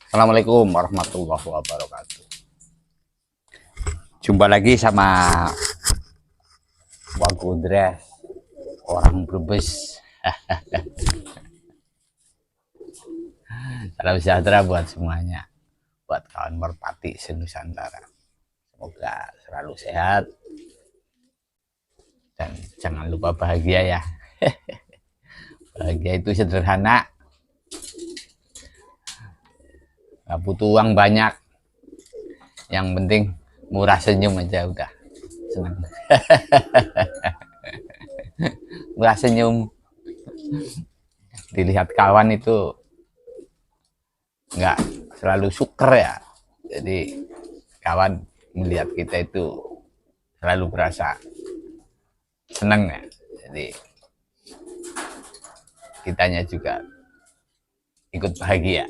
Assalamualaikum warahmatullahi wabarakatuh. Jumpa lagi sama Wak Gudres, orang Brebes. Salam sejahtera buat semuanya, buat kawan merpati se-Nusantara. Semoga selalu sehat dan jangan lupa bahagia ya. Bahagia itu sederhana, nggak butuh uang banyak, yang penting murah senyum aja udah senang. Murah senyum, dilihat kawan itu nggak selalu syukur ya, jadi kawan melihat kita itu selalu berasa senang ya, jadi kitanya juga ikut bahagia.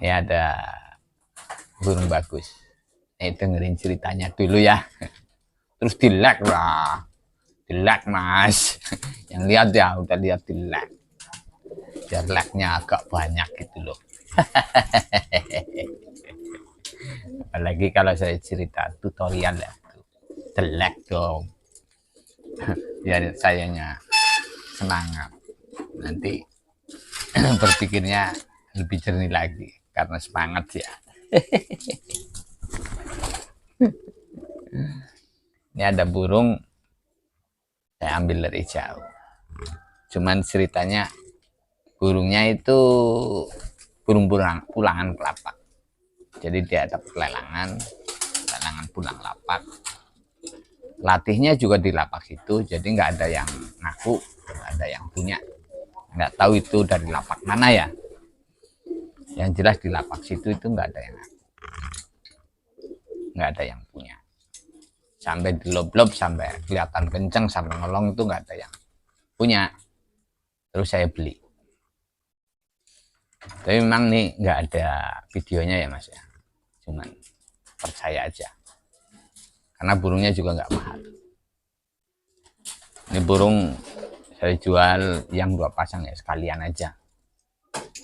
Ini ada burung bagus. Ini dengerin ceritanya dulu ya. Terus di like lah. Di like mas. Yang lihat ya, udah lihat di like. Biar like-nya agak banyak gitu loh. Apalagi kalau saya cerita tutorial ya. Di like dong. Biar sayanya semangat. Nanti berpikirnya lebih jernih lagi karena semangat ya. Ini ada burung, saya ambil dari jauh. Cuman ceritanya burungnya itu burung pulangan kelapak. Jadi dia ada lelangan pulang lapak. Latihnya juga di lapak itu, jadi nggak ada yang ngaku, nggak ada yang punya. Nggak tahu itu dari lapak mana ya. Yang jelas di lapak situ itu nggak ada yang ngaku, nggak ada yang punya. Sampai dilob-lob, sampai kelihatan kenceng, sampai ngolong itu nggak ada yang punya. Terus saya beli. Tapi memang nih nggak ada videonya ya mas ya. Cuman percaya aja. Karena burungnya juga nggak mahal. Ini burung saya jual yang 2 pasang ya, sekalian aja.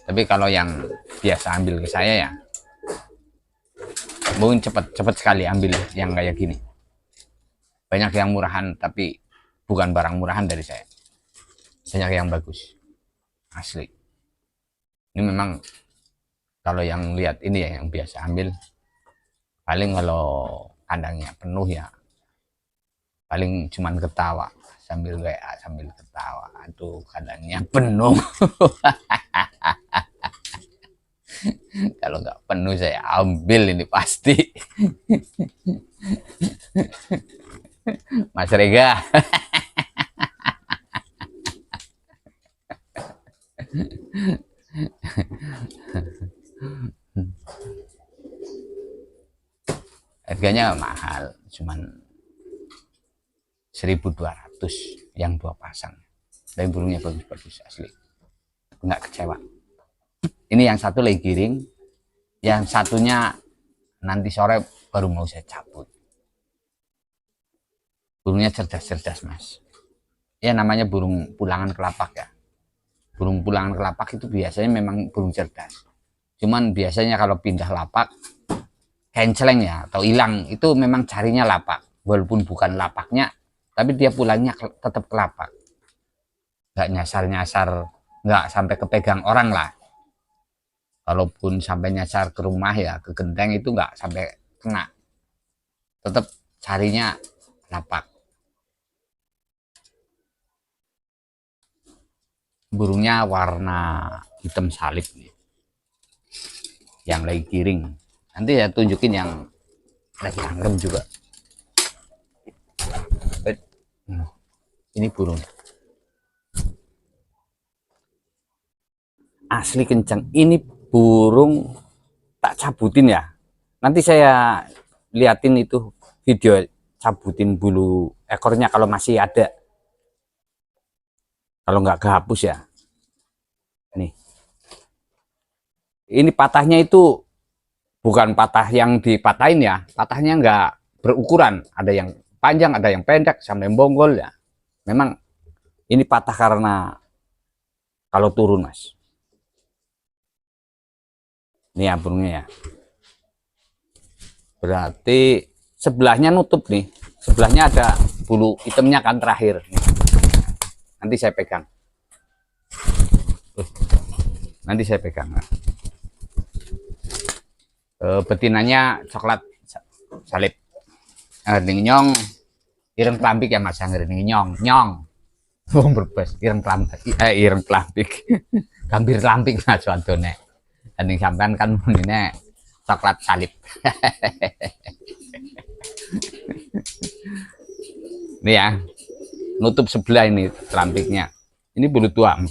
Tapi kalau yang biasa ambil ke saya ya, mungkin cepet sekali ambil yang kayak gini. Banyak yang murahan, tapi bukan barang murahan dari saya. Banyak yang bagus, asli. Ini memang kalau yang lihat ini ya, yang biasa ambil, paling kalau kandangnya penuh ya, paling cuman ketawa sambil WA sambil ketawa. Aduh, kandangnya penuh. Kalau nggak penuh saya ambil ini pasti. Mas Rega. Harganya mahal, cuman 1.200 yang 2 pasang. Tapi burungnya bagus-bagus asli, nggak kecewa. Ini yang satu lagi giring, yang satunya nanti sore baru mau saya cabut. Burungnya cerdas-cerdas mas. Ya namanya burung pulangan kelapak ya. Burung pulangan kelapak itu biasanya memang burung cerdas. Cuman biasanya kalau pindah lapak, kenceleng ya atau hilang, itu memang carinya lapak. Walaupun bukan lapaknya, tapi dia pulangnya tetap ke lapak. Nggak nyasar-nyasar, nggak sampai kepegang orang lah. Kalaupun sampai nyasar ke rumah ya, ke genteng itu nggak sampai kena. Tetap carinya lapak. Burungnya warna hitam salib nih. Yang lagi giring. Nanti ya tunjukin yang lagi anggem juga. Ini burung. Asli kencang. Ini burung tak cabutin ya. Nanti saya liatin itu video cabutin bulu ekornya kalau masih ada. Kalau nggak kehapus ya. Nih. Ini patahnya itu bukan patah yang dipatahin ya. Patahnya nggak berukuran. Ada yang panjang, ada yang pendek, sampai bonggol ya. Memang Ini patah karena kalau turun, Mas. Ini ya burungnya ya. Berarti sebelahnya nutup nih. Sebelahnya ada bulu hitamnya kan terakhir. Nanti saya pegang. Nanti saya pegang. Betinanya coklat salib. Nyong ireng klambik ya Mas, nyong wong berbes ireng klambik ireng klambik gambir klambik Mas wadone. Ning sampean kan munine coklat salib. Ini ya, nutup sebelah ini klambiknya. Ini bulu tua 4.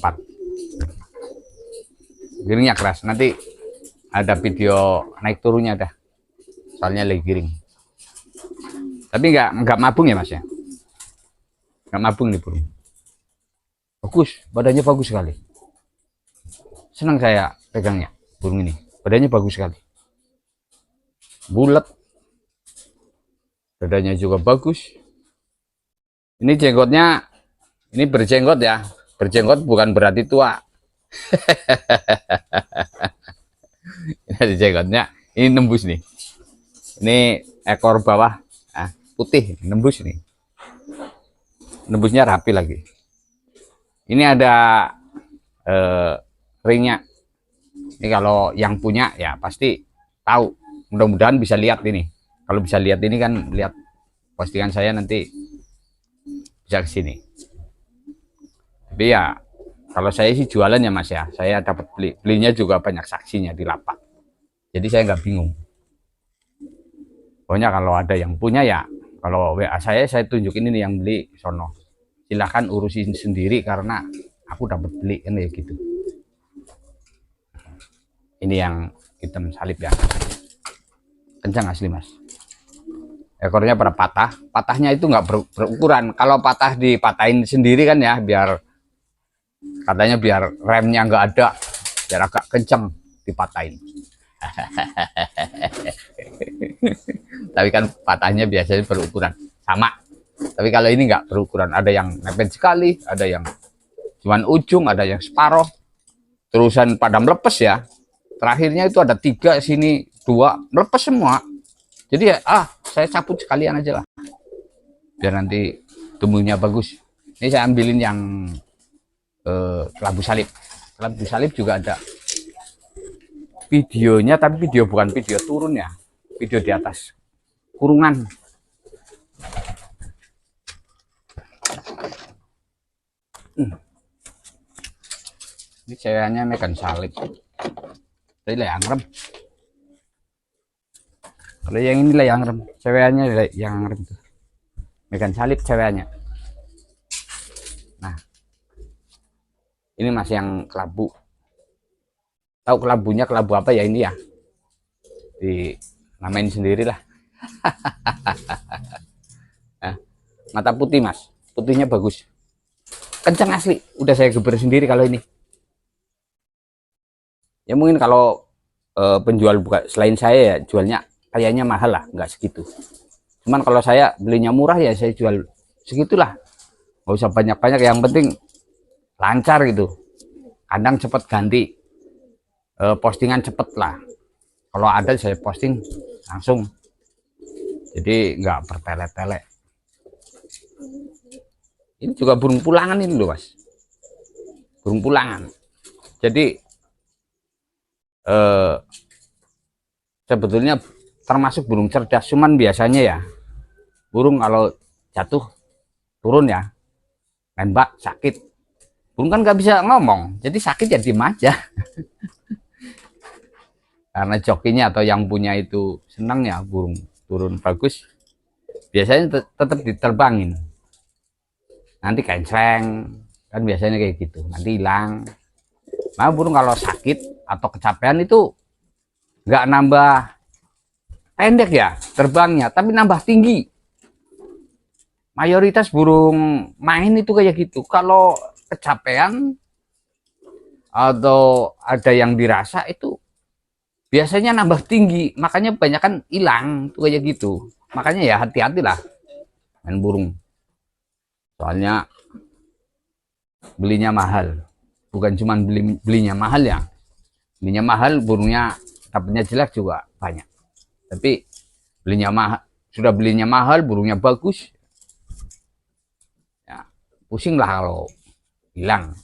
Giringnya keras. Nanti ada video naik turunnya dah. Soalnya lagi giring. Tapi nggak mabung ya Mas ya. Nggak mabung nih burung. Bagus, badannya bagus sekali. Senang saya pegangnya burung ini. Badannya bagus sekali. Bulat. Badannya juga bagus. Ini jenggotnya, ini berjenggot ya. Berjenggot bukan berarti tua. Ini jenggotnya, ini nembus nih. Ini ekor bawah putih, nembus nih. Nembusnya rapi lagi. Ini ada ringnya. Ini kalau yang punya ya pasti tahu. Mudah-mudahan bisa lihat ini. Kalau bisa lihat ini kan, lihat postingan saya nanti bisa ke sini. Tapi ya kalau saya sih jualan ya Mas ya. Saya dapat belinya juga banyak saksinya di lapak. Jadi saya nggak bingung. Pokoknya kalau ada yang punya ya, kalau WA saya tunjukin ini yang beli sono. Silahkan urusin sendiri karena aku dapat beli kan ya gitu. Ini yang hitam salib ya. Kencang asli Mas. Ekornya pada patah. Patahnya itu nggak berukuran. Kalau patah dipatahin sendiri kan ya, biar katanya biar remnya nggak ada, biar agak kencang dipatahin. Tapi kan patahnya biasanya berukuran sama. Tapi kalau ini nggak berukuran, ada yang nepet sekali, ada yang cuman ujung, ada yang separoh, terusan pada melepas ya. Terakhirnya itu ada 3 sini 2 melepas semua. Jadi ya saya cabut sekalian aja lah, biar nanti tumbuhnya bagus. Ini saya ambilin yang kelabu salib. Kelabu salib juga ada videonya, tapi video bukan video turun ya, video di atas kurungan. Ini ceweknya mekan salib. Ini lah yang rem. Kalau yang ini lah yang rem, ceweknya yang rem tuh. Mekan salib ceweknya. Nah, ini Mas yang kelabu. Tahu kelabunya kelabu apa ya ini ya? Dinamain sendiri lah. Nah, mata putih Mas, putihnya bagus. Kencang asli, udah saya geber sendiri kalau ini. Ya mungkin kalau penjual buka selain saya ya jualnya kayaknya mahal lah, nggak segitu. Cuman kalau saya belinya murah ya saya jual segitulah. Nggak usah banyak-banyak, yang penting lancar gitu. Kadang cepet ganti, postingan cepet lah. Kalau ada saya posting langsung. Jadi nggak bertele-tele. Ini juga burung pulangan ini loh Mas. Burung pulangan. Jadi sebetulnya termasuk burung cerdas, cuman biasanya ya burung kalau jatuh turun ya nembak sakit. Burung kan nggak bisa ngomong, jadi sakit ya diem aja. Karena jokinya atau yang punya itu senang ya burung turun bagus, biasanya tetap diterbangin. Nanti kenceng kan biasanya kayak gitu, nanti hilang. Nah burung kalau sakit atau kecapean itu nggak nambah pendek ya terbangnya, tapi nambah tinggi. Mayoritas burung main itu kayak gitu. Kalau kecapean atau ada yang dirasa itu biasanya nambah tinggi, makanya kebanyakan hilang tuh kayak gitu. Makanya ya hati-hatilah main burung. Soalnya belinya mahal. Bukan cuma belinya mahal ya. Belinya mahal, burungnya dapatnya jelek juga banyak. Tapi belinya mahal, sudah belinya mahal, burungnya bagus. Ya, pusing lah kalau hilang.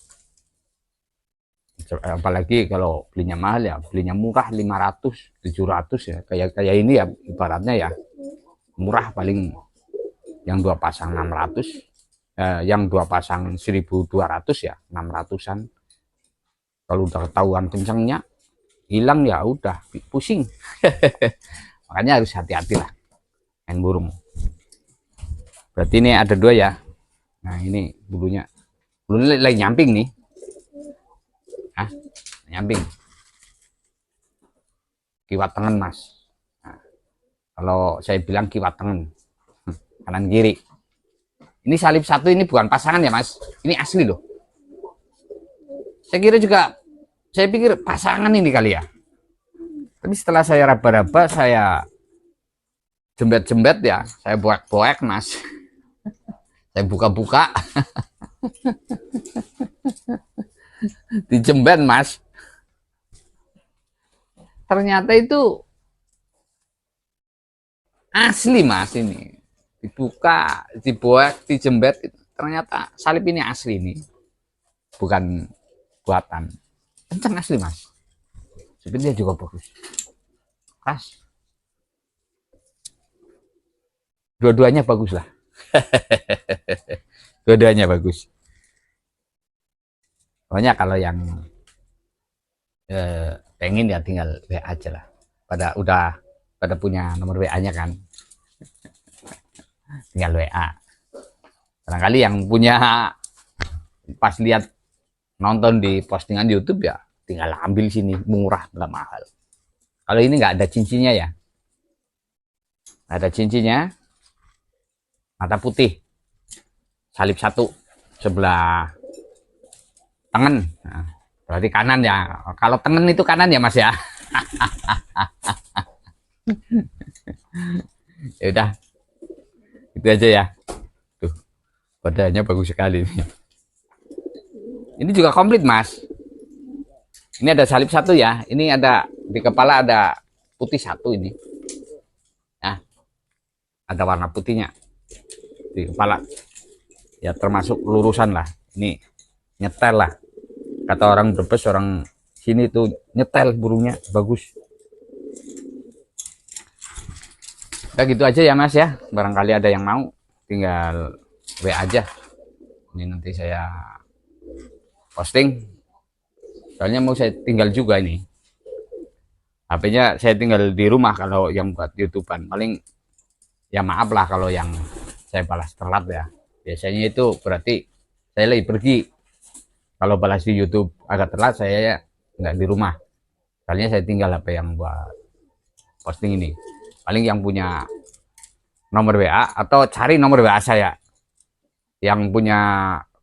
Apalagi kalau belinya mahal ya, belinya murah 500, 700 ya. Kayak ini ya ibaratnya ya. Murah paling yang 2 pasang 600, yang 2 pasang 1.200 ya, 600-an. Kalau udah ketahuan kencangnya hilang ya udah pusing. Makanya harus hati-hati lah main burung. Berarti ini ada 2 ya. Nah ini bulunya lagi nyamping nih. Hah? Nyamping kiwat tangan mas. Nah, kalau saya bilang kiwat tangan kanan kiri. Ini salib 1 ini bukan pasangan ya mas, ini asli loh. Saya kira juga, saya pikir pasangan ini kali ya. Tapi setelah saya raba-raba, saya jembet-jembet ya, saya boek-boek mas. Saya buka-buka. Dijembet mas. Ternyata itu asli mas ini. Dibuka, diboek, dijembet. Ternyata salib ini asli ini. Bukan buatan. Kencang asli mas. Sebenarnya juga bagus. Keras. Dua-duanya bagus lah. Dua-duanya bagus. Pokoknya kalau yang pengen ya tinggal WA aja lah. Pada punya nomor WA-nya kan. Tinggal WA. Barangkali yang punya pas lihat nonton di postingan YouTube ya tinggal ambil sini, murah, nggak mahal. Kalau ini nggak ada cincinnya ya. Nggak ada cincinnya. Mata putih. Salib 1 sebelah tangan. Nah, berarti kanan ya. Kalau tangan itu kanan ya mas ya. Ya udah. Itu aja ya. Tuh. Badannya bagus sekali. Ini juga komplit mas. Ini ada salib 1 ya. Ini ada di kepala ada putih 1 ini. Nah, ada warna putihnya di kepala. Ya termasuk lurusan lah. Ini nyetel lah. Kata orang Brebes, orang sini tuh nyetel burungnya bagus. Udah gitu aja ya mas ya. Barangkali ada yang mau tinggal WA aja. Ini nanti saya posting. Soalnya mau saya tinggal juga ini. HP-nya saya tinggal di rumah kalau yang buat YouTubean. Paling ya maaf lah kalau yang saya balas telat ya. Biasanya itu berarti saya lagi pergi. Kalau balas di YouTube agak telat, saya ya nggak di rumah. Soalnya saya tinggal HP yang buat posting ini. Paling yang punya nomor WA atau cari nomor WA saya. Yang punya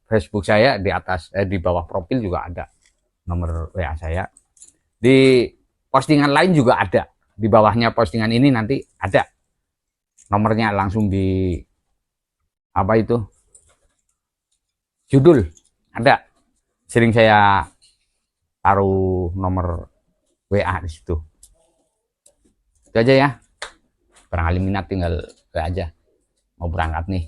Facebook saya di atas, di bawah profil juga ada nomor WA saya. Di postingan lain juga ada. Di bawahnya postingan ini nanti ada nomornya, langsung di apa itu judul ada. Sering saya taruh nomor WA di situ. Itu aja ya. Barangkali minat tinggal WA aja. Mau berangkat nih.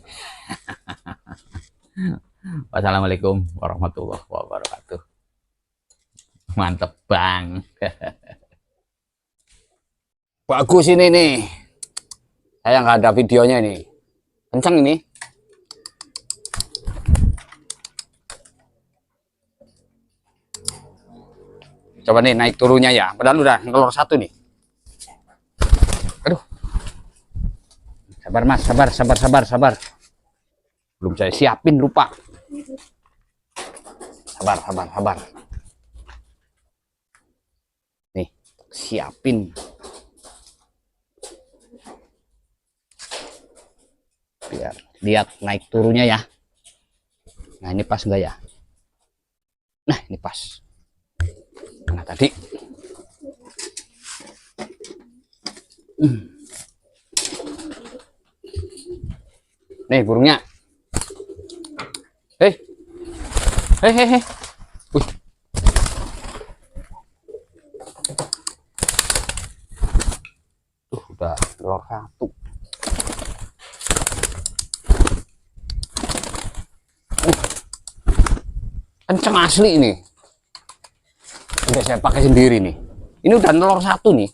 Wassalamualaikum warahmatullahi wabarakatuh. Mantep bang. Bagus ini nih. Saya nggak ada videonya ini. Kencang ini. Coba nih naik turunnya ya. Padahal udah ngelor 1 nih. Aduh. Sabar mas, sabar. Belum saya siapin, lupa. Sabar. Nih, siapin. Biar lihat naik turunnya ya. Nah ini pas enggak ya? Nah ini pas. Nah tadi nih burungnya. Hehehe. Wih. Udah telur satu. Kenceng asli ini. Udah saya pakai sendiri nih. Ini udah telur satu nih.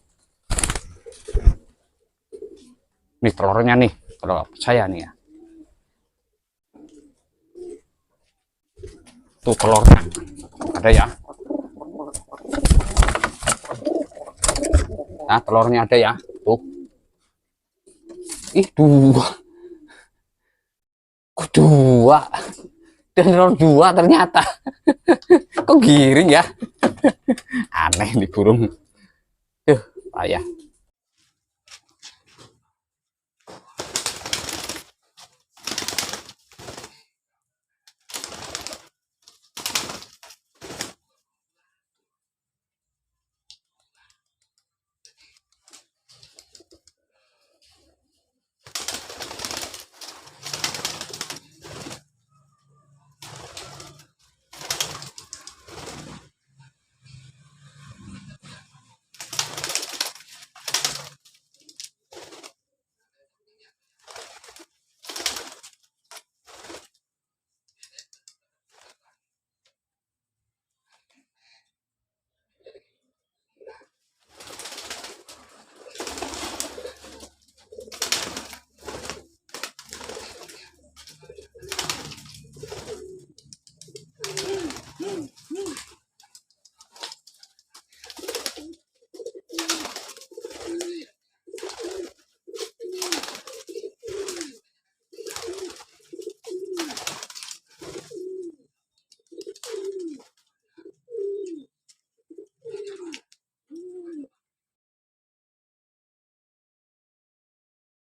Nih telurnya nih, telur saya nih ya. Tuh telurnya ada ya. Nah telurnya ada ya. Tuh. Ih dua. Kok dua? Dan telur dua ternyata. Kok giring ya? Aneh nih burung. Payah.